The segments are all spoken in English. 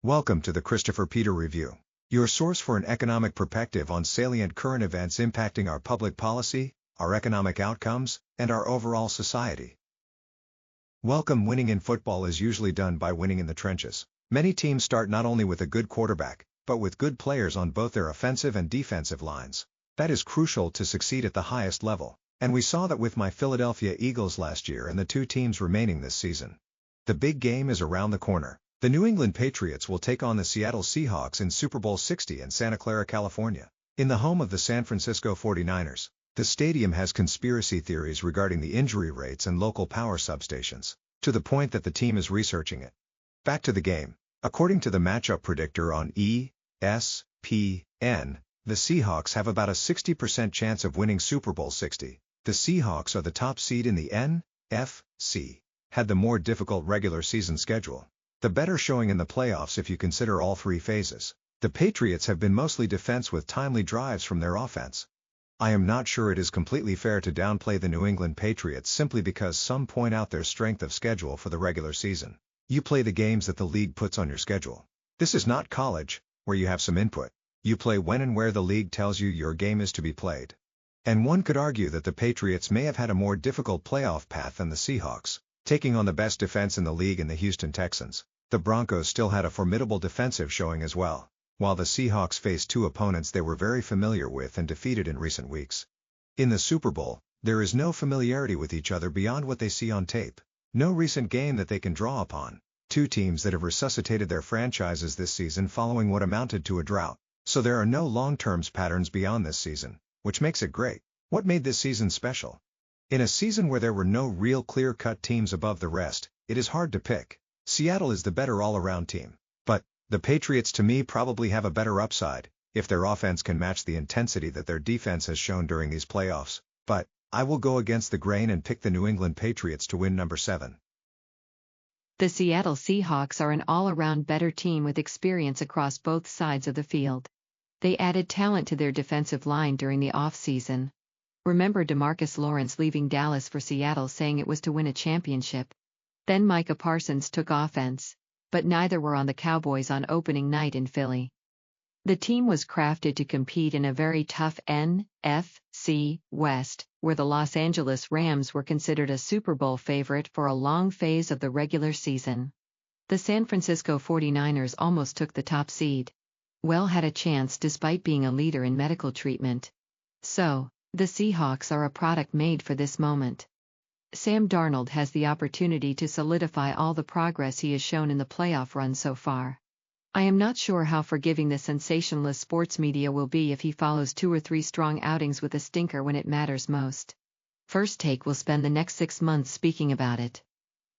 Welcome to the Christopher Peter Review, your source for an economic perspective on salient current events impacting our public policy, our economic outcomes, and our overall society. Welcome. Winning in football is usually done by winning in the trenches. Many teams start not only with a good quarterback, but with good players on both their offensive and defensive lines. That is crucial to succeed at the highest level, and we saw that with my Philadelphia Eagles last year and the two teams remaining this season. The big game is around the corner. The New England Patriots will take on the Seattle Seahawks in Super Bowl 60 in Santa Clara, California, in the home of the San Francisco 49ers. The stadium has conspiracy theories regarding the injury rates and local power substations, to the point that the team is researching it. Back to the game. According to the matchup predictor on ESPN, the Seahawks have about a 60% chance of winning Super Bowl 60. The Seahawks are the top seed in the NFC, had the more difficult regular season schedule. The better showing in the playoffs if you consider all three phases. The Patriots have been mostly defense with timely drives from their offense. I am not sure it is completely fair to downplay the New England Patriots simply because some point out their strength of schedule for the regular season. You play the games that the league puts on your schedule. This is not college, where you have some input. You play when and where the league tells you your game is to be played. And one could argue that the Patriots may have had a more difficult playoff path than the Seahawks, taking on the best defense in the league in the Houston Texans. The Broncos still had a formidable defensive showing as well, while the Seahawks faced two opponents they were very familiar with and defeated in recent weeks. In the Super Bowl, there is no familiarity with each other beyond what they see on tape. No recent game that they can draw upon. Two teams that have resuscitated their franchises this season following what amounted to a drought. So there are no long-term patterns beyond this season, which makes it great. What made this season special? In a season where there were no real clear-cut teams above the rest, it is hard to pick. Seattle is the better all-around team. But the Patriots to me probably have a better upside, if their offense can match the intensity that their defense has shown during these playoffs. But I will go against the grain and pick the New England Patriots to win number 7. The Seattle Seahawks are an all-around better team with experience across both sides of the field. They added talent to their defensive line during the offseason. Remember DeMarcus Lawrence leaving Dallas for Seattle saying it was to win a championship. Then Micah Parsons took offense, but neither were on the Cowboys on opening night in Philly. The team was crafted to compete in a very tough NFC West, where the Los Angeles Rams were considered a Super Bowl favorite for a long phase of the regular season. The San Francisco 49ers almost took the top seed. Well had a chance despite being a leader in medical treatment. So, the Seahawks are a product made for this moment. Sam Darnold has the opportunity to solidify all the progress he has shown in the playoff run so far. I am not sure how forgiving the sensationalist sports media will be if he follows 2 or 3 strong outings with a stinker when it matters most. First Take will spend the next 6 months speaking about it.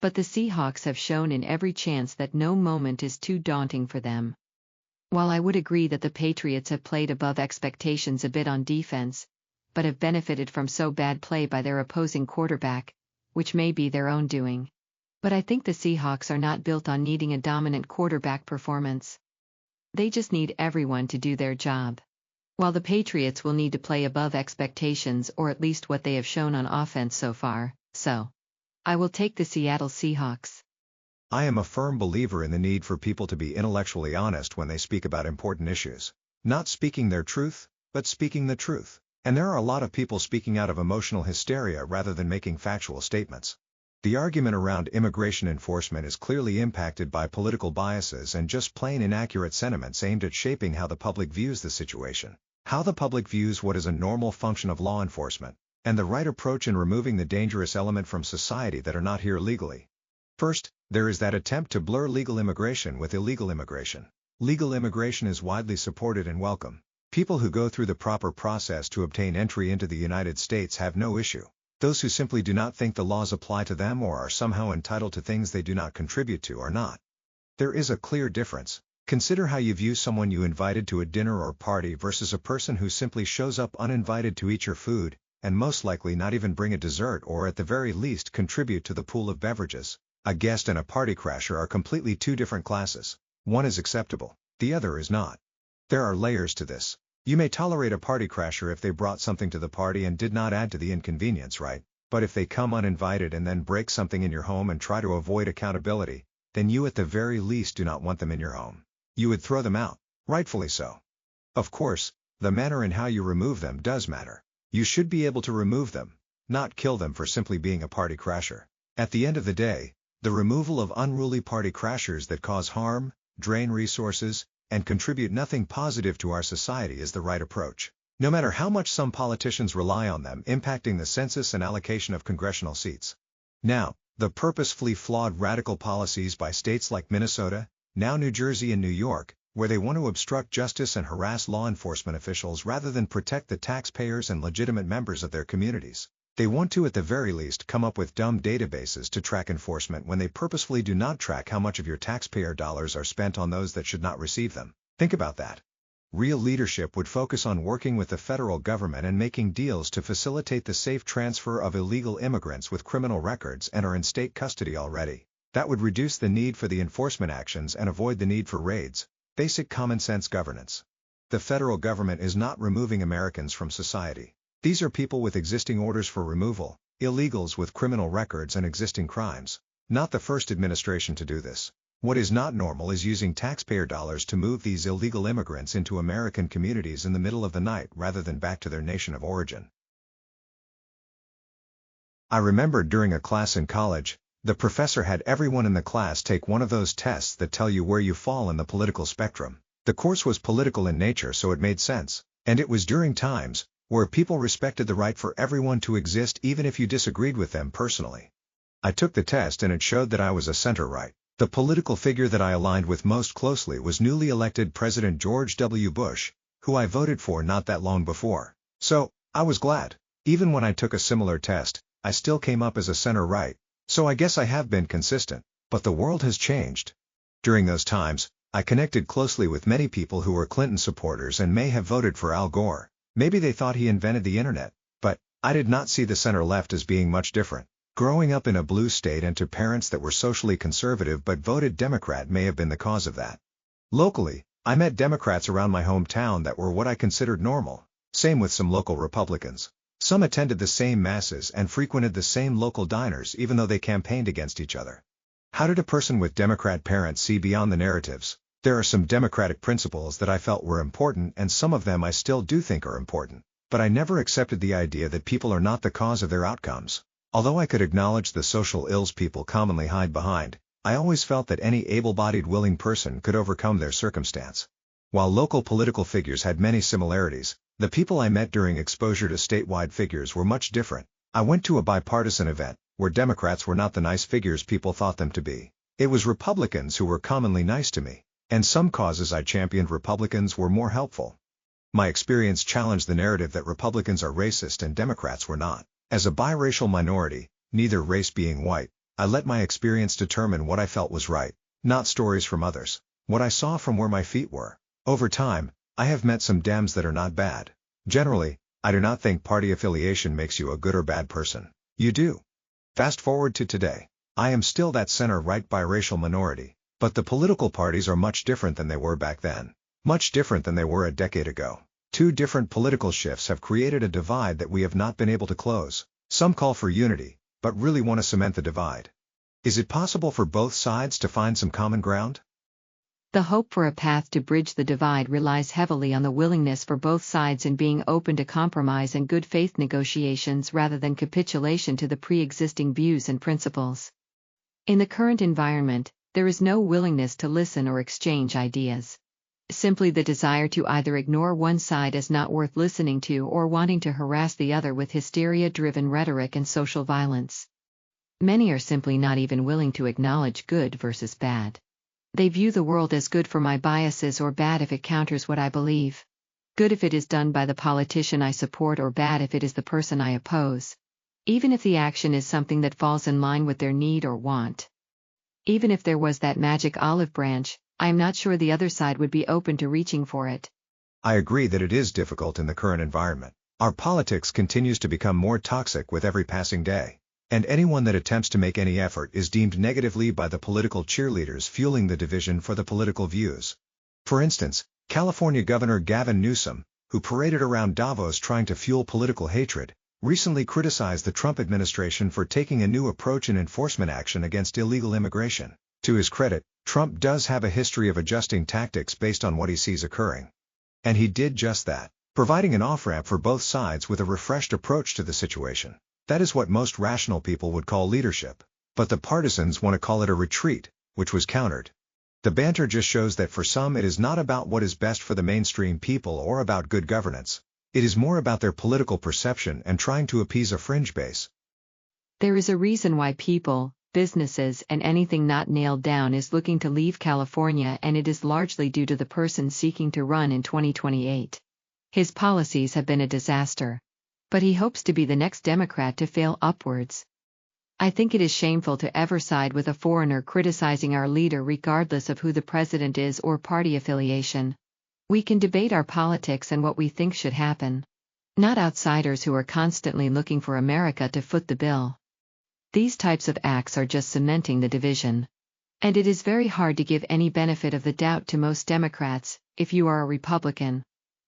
But the Seahawks have shown in every chance that no moment is too daunting for them. While I would agree that the Patriots have played above expectations a bit on defense, but have benefited from so bad play by their opposing quarterback, which may be their own doing. But I think the Seahawks are not built on needing a dominant quarterback performance. They just need everyone to do their job. While the Patriots will need to play above expectations or at least what they have shown on offense so far, so I will take the Seattle Seahawks. I am a firm believer in the need for people to be intellectually honest when they speak about important issues. Not speaking their truth, but speaking the truth. And there are a lot of people speaking out of emotional hysteria rather than making factual statements. The argument around immigration enforcement is clearly impacted by political biases and just plain inaccurate sentiments aimed at shaping how the public views the situation, how the public views what is a normal function of law enforcement, and the right approach in removing the dangerous element from society that are not here legally. First, there is that attempt to blur legal immigration with illegal immigration. Legal immigration is widely supported and welcome. People who go through the proper process to obtain entry into the United States have no issue. Those who simply do not think the laws apply to them or are somehow entitled to things they do not contribute to are not. There is a clear difference. Consider how you view someone you invited to a dinner or party versus a person who simply shows up uninvited to eat your food, and most likely not even bring a dessert or at the very least contribute to the pool of beverages. A guest and a party crasher are completely two different classes. One is acceptable, the other is not. There are layers to this. You may tolerate a party crasher if they brought something to the party and did not add to the inconvenience, right? But if they come uninvited and then break something in your home and try to avoid accountability, then you at the very least do not want them in your home. You would throw them out, rightfully so. Of course, the manner in how you remove them does matter. You should be able to remove them, not kill them for simply being a party crasher. At the end of the day, the removal of unruly party crashers that cause harm, drain resources, and contribute nothing positive to our society is the right approach, no matter how much some politicians rely on them impacting the census and allocation of congressional seats. Now, the purposefully flawed radical policies by states like Minnesota, now New Jersey and New York, where they want to obstruct justice and harass law enforcement officials rather than protect the taxpayers and legitimate members of their communities. They want to at the very least come up with dumb databases to track enforcement when they purposefully do not track how much of your taxpayer dollars are spent on those that should not receive them. Think about that. Real leadership would focus on working with the federal government and making deals to facilitate the safe transfer of illegal immigrants with criminal records and are in state custody already. That would reduce the need for the enforcement actions and avoid the need for raids. Basic common sense governance. The federal government is not removing Americans from society. These are people with existing orders for removal, illegals with criminal records and existing crimes. Not the first administration to do this. What is not normal is using taxpayer dollars to move these illegal immigrants into American communities in the middle of the night rather than back to their nation of origin. I remember during a class in college, the professor had everyone in the class take one of those tests that tell you where you fall in the political spectrum. The course was political in nature, so it made sense. And it was during times where people respected the right for everyone to exist even if you disagreed with them personally. I took the test and it showed that I was a center-right. The political figure that I aligned with most closely was newly elected President George W. Bush, who I voted for not that long before. So, I was glad. Even when I took a similar test, I still came up as a center-right. So I guess I have been consistent, but the world has changed. During those times, I connected closely with many people who were Clinton supporters and may have voted for Al Gore. Maybe they thought he invented the internet, but I did not see the center-left as being much different. Growing up in a blue state and to parents that were socially conservative but voted Democrat may have been the cause of that. Locally, I met Democrats around my hometown that were what I considered normal. Same with some local Republicans. Some attended the same masses and frequented the same local diners even though they campaigned against each other. How did a person with Democrat parents see beyond the narratives? There are some Democratic principles that I felt were important and some of them I still do think are important. But I never accepted the idea that people are not the cause of their outcomes. Although I could acknowledge the social ills people commonly hide behind, I always felt that any able-bodied willing person could overcome their circumstance. While local political figures had many similarities, the people I met during exposure to statewide figures were much different. I went to a bipartisan event, where Democrats were not the nice figures people thought them to be. It was Republicans who were commonly nice to me, and some causes I championed Republicans were more helpful. My experience challenged the narrative that Republicans are racist and Democrats were not. As a biracial minority, neither race being white, I let my experience determine what I felt was right, not stories from others, what I saw from where my feet were. Over time, I have met some Dems that are not bad. Generally, I do not think party affiliation makes you a good or bad person. You do. Fast forward to today. I am still that center-right biracial minority, but the political parties are much different than they were back then. Much different than they were a decade ago. Two different political shifts have created a divide that we have not been able to close. Some call for unity, but really want to cement the divide. Is it possible for both sides to find some common ground? The hope for a path to bridge the divide relies heavily on the willingness for both sides in being open to compromise and good faith negotiations rather than capitulation to the pre-existing views and principles. In the current environment, there is no willingness to listen or exchange ideas. Simply the desire to either ignore one side as not worth listening to or wanting to harass the other with hysteria-driven rhetoric and social violence. Many are simply not even willing to acknowledge good versus bad. They view the world as good for my biases or bad if it counters what I believe. Good if it is done by the politician I support or bad if it is the person I oppose. Even if the action is something that falls in line with their need or want. Even if there was that magic olive branch, I am not sure the other side would be open to reaching for it. I agree that it is difficult in the current environment. Our politics continues to become more toxic with every passing day. And anyone that attempts to make any effort is deemed negatively by the political cheerleaders fueling the division for the political views. For instance, California Governor Gavin Newsom, who paraded around Davos trying to fuel political hatred, recently criticized the Trump administration for taking a new approach in enforcement action against illegal immigration. To his credit, Trump does have a history of adjusting tactics based on what he sees occurring. And he did just that, providing an off-ramp for both sides with a refreshed approach to the situation. That is what most rational people would call leadership. But the partisans want to call it a retreat, which was countered. The banter just shows that for some it is not about what is best for the mainstream people or about good governance. It is more about their political perception and trying to appease a fringe base. There is a reason why people, businesses, and anything not nailed down is looking to leave California, and it is largely due to the person seeking to run in 2028. His policies have been a disaster. But he hopes to be the next Democrat to fail upwards. I think it is shameful to ever side with a foreigner criticizing our leader regardless of who the president is or party affiliation. We can debate our politics and what we think should happen. Not outsiders who are constantly looking for America to foot the bill. These types of acts are just cementing the division. And it is very hard to give any benefit of the doubt to most Democrats, if you are a Republican.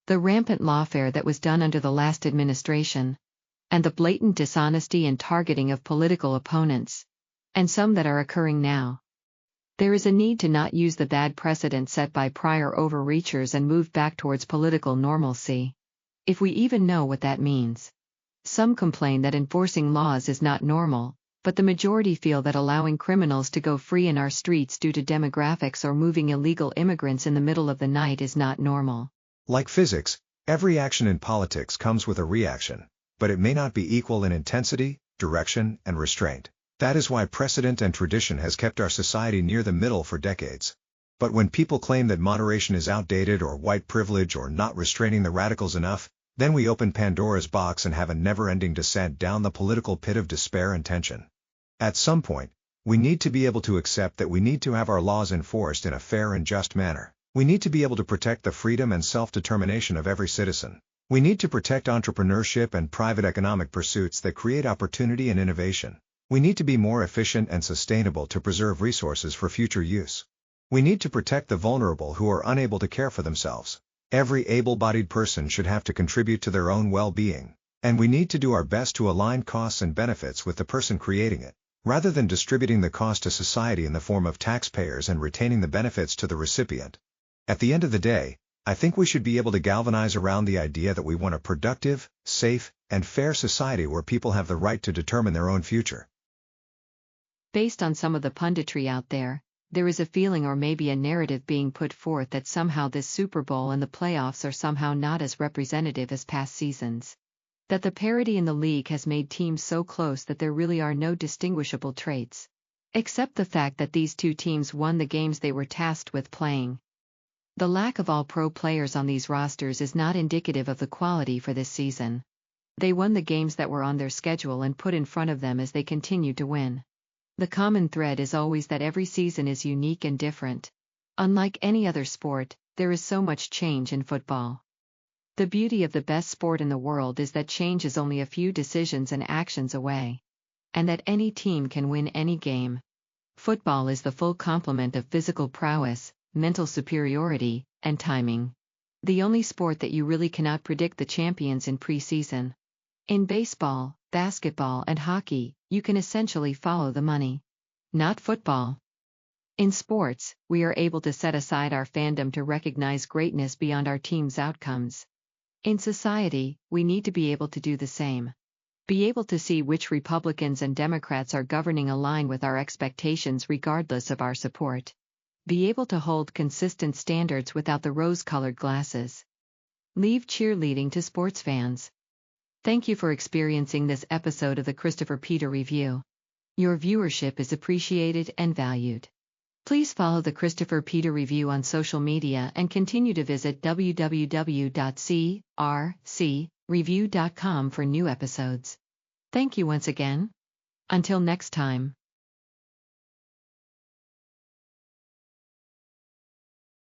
The rampant lawfare that was done under the last administration, and the blatant dishonesty and targeting of political opponents, and some that are occurring now. There is a need to not use the bad precedent set by prior overreachers and move back towards political normalcy. If we even know what that means. Some complain that enforcing laws is not normal, but the majority feel that allowing criminals to go free in our streets due to demographics or moving illegal immigrants in the middle of the night is not normal. Like physics, every action in politics comes with a reaction, but it may not be equal in intensity, direction, and restraint. That is why precedent and tradition has kept our society near the middle for decades. But when people claim that moderation is outdated or white privilege or not restraining the radicals enough, then we open Pandora's box and have a never-ending descent down the political pit of despair and tension. At some point, we need to be able to accept that we need to have our laws enforced in a fair and just manner. We need to be able to protect the freedom and self-determination of every citizen. We need to protect entrepreneurship and private economic pursuits that create opportunity and innovation. We need to be more efficient and sustainable to preserve resources for future use. We need to protect the vulnerable who are unable to care for themselves. Every able-bodied person should have to contribute to their own well-being, and we need to do our best to align costs and benefits with the person creating it, rather than distributing the cost to society in the form of taxpayers and retaining the benefits to the recipient. At the end of the day, I think we should be able to galvanize around the idea that we want a productive, safe, and fair society where people have the right to determine their own future. Based on some of the punditry out there is a feeling or maybe a narrative being put forth that somehow this Super Bowl and the playoffs are somehow not as representative as past seasons. That the parity in the league has made teams so close that there really are no distinguishable traits. Except the fact that these two teams won the games they were tasked with playing. The lack of all-pro players on these rosters is not indicative of the quality for this season. They won the games that were on their schedule and put in front of them as they continued to win. The common thread is always that every season is unique and different. Unlike any other sport, there is so much change in football. The beauty of the best sport in the world is that change is only a few decisions and actions away. And that any team can win any game. Football is the full complement of physical prowess, mental superiority, and timing. The only sport that you really cannot predict the champions in preseason. In baseball, basketball, and hockey, you can essentially follow the money. Not football. In sports, we are able to set aside our fandom to recognize greatness beyond our team's outcomes. In society, we need to be able to do the same. Be able to see which Republicans and Democrats are governing align with our expectations regardless of our support. Be able to hold consistent standards without the rose-colored glasses. Leave cheerleading to sports fans. Thank you for experiencing this episode of the Christopher Peter Review. Your viewership is appreciated and valued. Please follow the Christopher Peter Review on social media and continue to visit www.crcreview.com for new episodes. Thank you once again. Until next time.